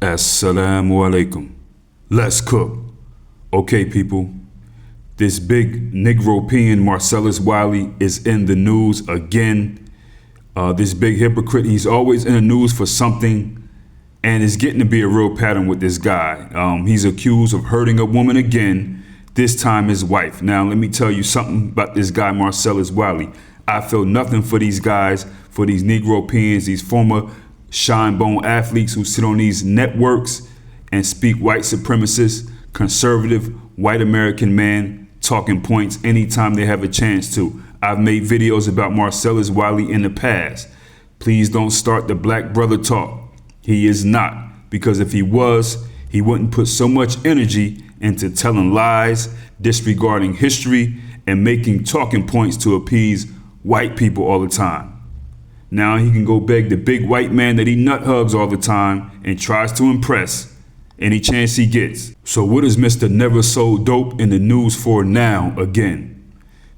Assalamu alaikum. Let's cook. Okay, people. This big Negropean Marcellus Wiley is in the news again. This big hypocrite, he's always in the news for something, and it's getting to be a real pattern with this guy. He's accused of hurting a woman again, this time his wife. Now, let me tell you something about this guy, Marcellus Wiley. I feel nothing for these guys, for these Negropeans, these former shine-bone athletes who sit on these networks and speak white supremacist, conservative, white American man talking points anytime they have a chance to. I've made videos about Marcellus Wiley in the past. Please don't start the black brother talk. He is not, because if he was, he wouldn't put so much energy into telling lies, disregarding history, and making talking points to appease white people all the time. Now he can go beg the big white man that he nut hugs all the time and tries to impress any chance he gets. So what is Mr. Never Sold Dope in the news for now again?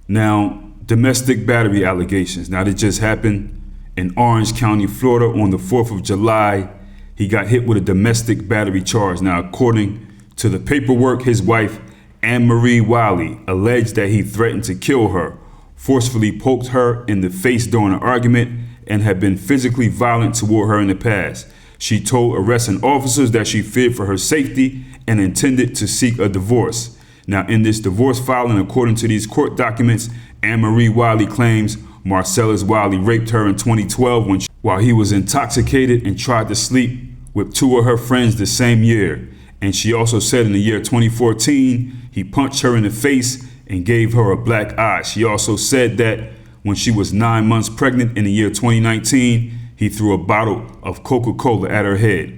Now, domestic battery allegations. Now, that just happened in Orange County, Florida on the 4th of July. He got hit with a domestic battery charge. Now, according to the paperwork, his wife, Marcellus Wiley, alleged that he threatened to kill her, forcefully poked her in the face during an argument, and had been physically violent toward her in the past. She told arresting officers that she feared for her safety and intended to seek a divorce. Now, in this divorce filing, according to these court documents, Marcellus Wiley claims Marcellus Wiley raped her in 2012 while he was intoxicated and tried to sleep with two of her friends the same year. And she also said in the year 2014, he punched her in the face and gave her a black eye. She also said that when she was 9 months pregnant in the year 2019, he threw a bottle of Coca-Cola at her head.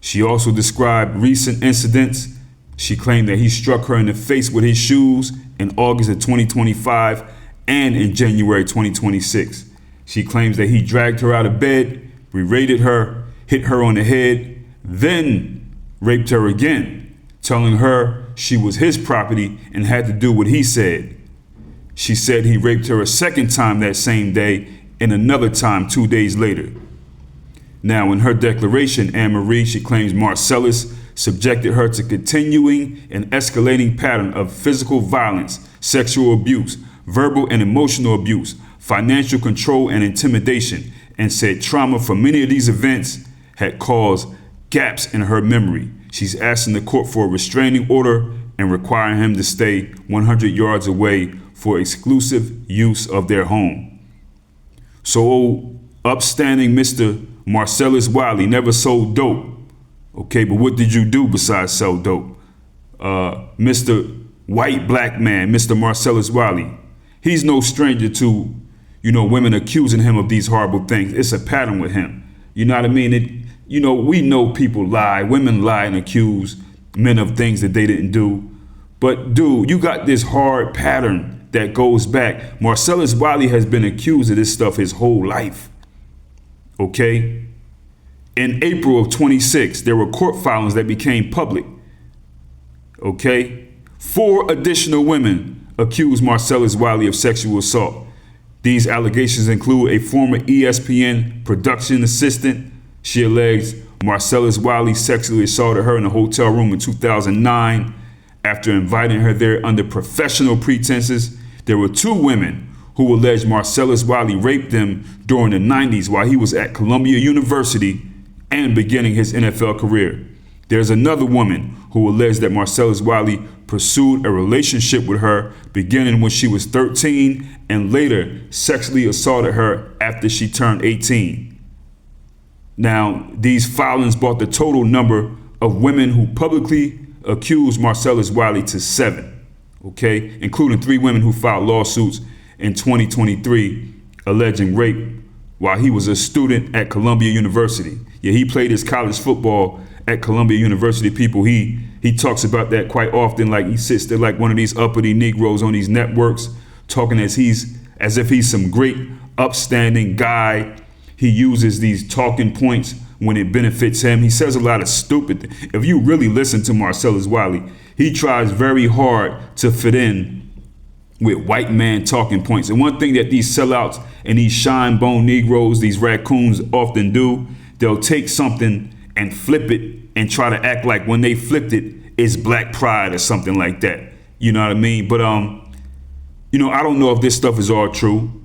She also described recent incidents. She claimed that he struck her in the face with his shoes in August of 2025 and in January 2026. She claims that he dragged her out of bed, berated her, hit her on the head, then raped her again, telling her she was his property and had to do what he said. She said he raped her a second time that same day and another time 2 days later. Now, in her declaration, Anne-Marie, she claims Marcellus subjected her to continuing and escalating pattern of physical violence, sexual abuse, verbal and emotional abuse, financial control and intimidation, and said trauma from many of these events had caused gaps in her memory. She's asking the court for a restraining order and requiring him to stay 100 yards away for exclusive use of their home. So old upstanding Mr. Marcellus Wiley never sold dope. Okay, but what did you do besides sell dope? Mr. White Black Man, Mr. Marcellus Wiley, he's no stranger to, women accusing him of these horrible things. It's a pattern with him. You know what I mean? We know people lie, women lie and accuse men of things that they didn't do. But dude, you got this hard pattern that goes back. Marcellus Wiley has been accused of this stuff his whole life. Okay? In April of 26, there were court filings that became public. Okay? 4 additional women accused Marcellus Wiley of sexual assault. These allegations include a former ESPN production assistant. She alleged Marcellus Wiley sexually assaulted her in a hotel room in 2009 after inviting her there under professional pretenses. There were 2 women who alleged Marcellus Wiley raped them during the 90s while he was at Columbia University and beginning his NFL career. There's another woman who alleged that Marcellus Wiley pursued a relationship with her beginning when she was 13 and later sexually assaulted her after she turned 18. Now, these filings brought the total number of women who publicly accused Marcellus Wiley to 7. Okay, including 3 women who filed lawsuits in 2023 alleging rape while he was a student at Columbia University. Yeah, he played his college football at Columbia University. People, he talks about that quite often, like he sits there like one of these uppity Negroes on these networks, talking as if he's some great upstanding guy. He uses these talking points when it benefits him. He says a lot of stupid things. If you really listen to Marcellus Wiley, he tries very hard to fit in with white man talking points. And one thing that these sellouts and these shine bone Negroes, these raccoons often do, they'll take something and flip it and try to act like when they flipped it, it's black pride or something like that. You know what I mean? But, you know, I don't know if this stuff is all true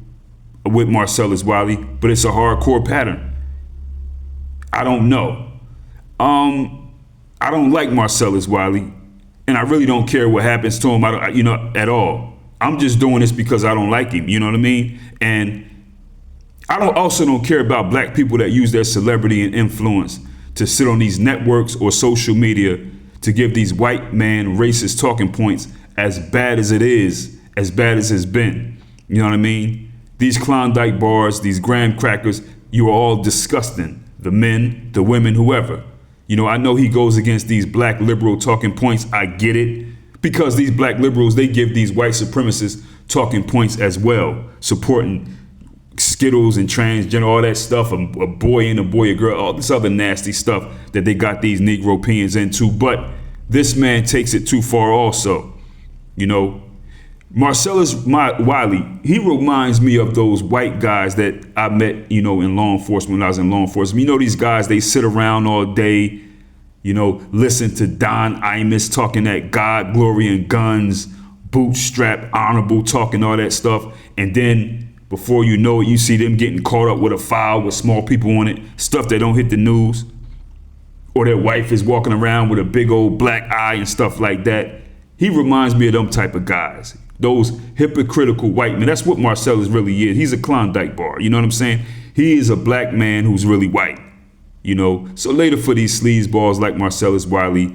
with Marcellus Wiley, but it's a hardcore pattern. I don't know. I don't like Marcellus Wiley, and I really don't care what happens to him, at all. I'm just doing this because I don't like him, you know what I mean? And I also don't care about black people that use their celebrity and influence to sit on these networks or social media to give these white man racist talking points, as bad as it is, as bad as it's been. You know what I mean? These Klondike bars, these graham crackers, you are all disgusting. The men, the women, whoever. You know, I know he goes against these black liberal talking points. I get it. Because these black liberals, they give these white supremacists talking points as well, supporting Skittles and transgender, all that stuff, a boy and a boy, a girl, all this other nasty stuff that they got these Negropeans into. But this man takes it too far also. You know, Marcellus Wiley, he reminds me of those white guys that I met, you know, in law enforcement when I was in law enforcement. You know, these guys, they sit around all day, you know, listen to Don Imus talking that God, glory, and guns, bootstrap, honorable, talking all that stuff. And then before you know it, you see them getting caught up with a file with small people on it, stuff that don't hit the news. Or their wife is walking around with a big old black eye and stuff like that. He reminds me of them type of guys, those hypocritical white men. That's what Marcellus really is. He's a Klondike bar. You know what I'm saying? He is a black man who's really white. You know, so later for these sleazeballs like Marcellus Wiley,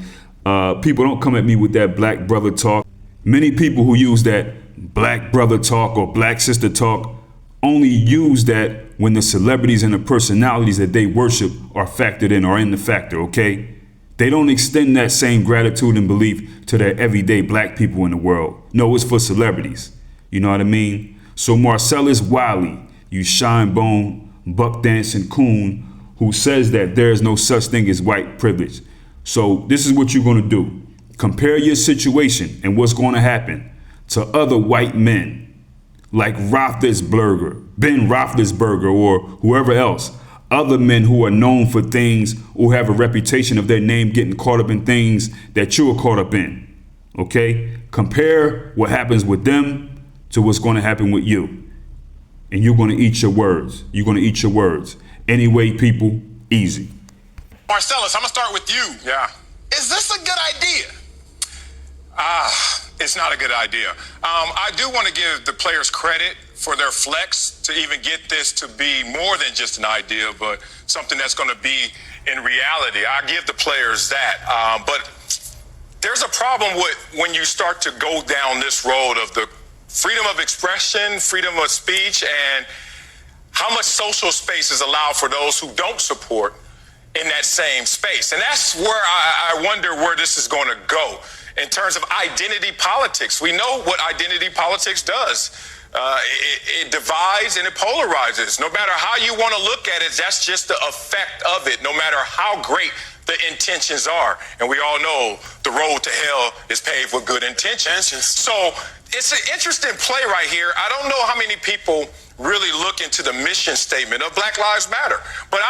people don't come at me with that black brother talk. Many people who use that black brother talk or black sister talk only use that when the celebrities and the personalities that they worship are factored in or in the factor, okay? They don't extend that same gratitude and belief to their everyday black people in the world. No, it's for celebrities. You know what I mean? So Marcellus Wiley, you shine bone, buck dancing coon, who says that there is no such thing as white privilege. So this is what you're going to do. Compare your situation and what's going to happen to other white men like Roethlisberger, Ben Roethlisberger, or whoever else. Other men who are known for things, who have a reputation of their name getting caught up in things that you are caught up in. Okay? Compare what happens with them to what's going to happen with you. And you're going to eat your words. You're going to eat your words. Anyway, people, easy. Marcellus, I'm gonna start with you. Yeah. Is this a good idea? It's not a good idea. I do want to give the players credit for their flex to even get this to be more than just an idea, but something that's going to be in reality. I give the players that. But there's a problem with when you start to go down this road of the freedom of expression, freedom of speech, and how much social space is allowed for those who don't support in that same space. And that's where I wonder where this is going to go in terms of identity politics. We know what identity politics does. It divides and it polarizes. No matter how you want to look at it, that's just the effect of it, no matter how great the intentions are. And we all know the road to hell is paved with good intentions. So it's an interesting play right here. I don't know how many people really look into the mission statement of Black Lives Matter, but